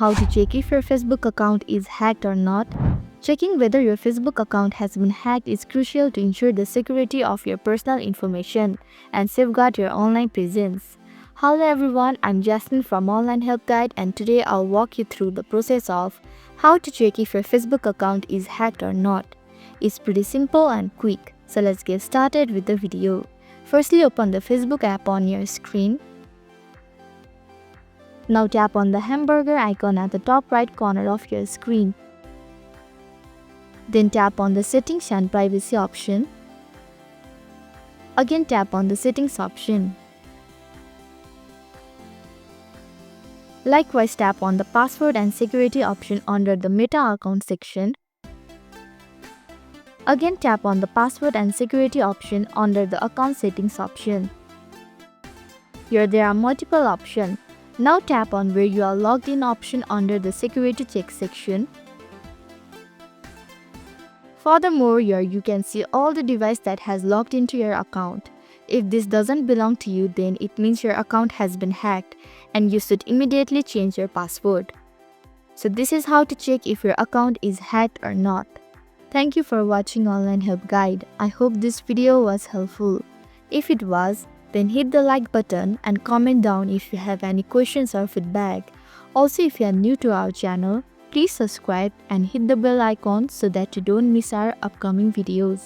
How to check if your Facebook account is hacked or not. Checking whether your Facebook account has been hacked is crucial to ensure the security of your personal information and safeguard your online presence. Hello everyone, I'm Jasmine from Online Help Guide, and today I'll walk you through the process of how to check if your Facebook account is hacked or not. It's pretty simple and quick, so let's get started with the video. Firstly, open the Facebook app on your screen. Now tap on the hamburger icon at the top right corner of your screen. Then tap on the Settings and Privacy option. Again tap on the Settings option. Likewise tap on the Password and Security option under the Meta Account section. Again tap on the Password and Security option under the Account Settings option. Here there are multiple options. Now tap on where you are logged in option under the Security Check section. Furthermore, here you can see all the device that has logged into your account. If this doesn't belong to you, then it means your account has been hacked and you should immediately change your password. So this is how to check if your account is hacked or not. Thank you for watching Online Help Guide. I hope this video was helpful. If it was, then hit the like button and comment down if you have any questions or feedback. Also, if you are new to our channel, please subscribe and hit the bell icon so that you don't miss our upcoming videos.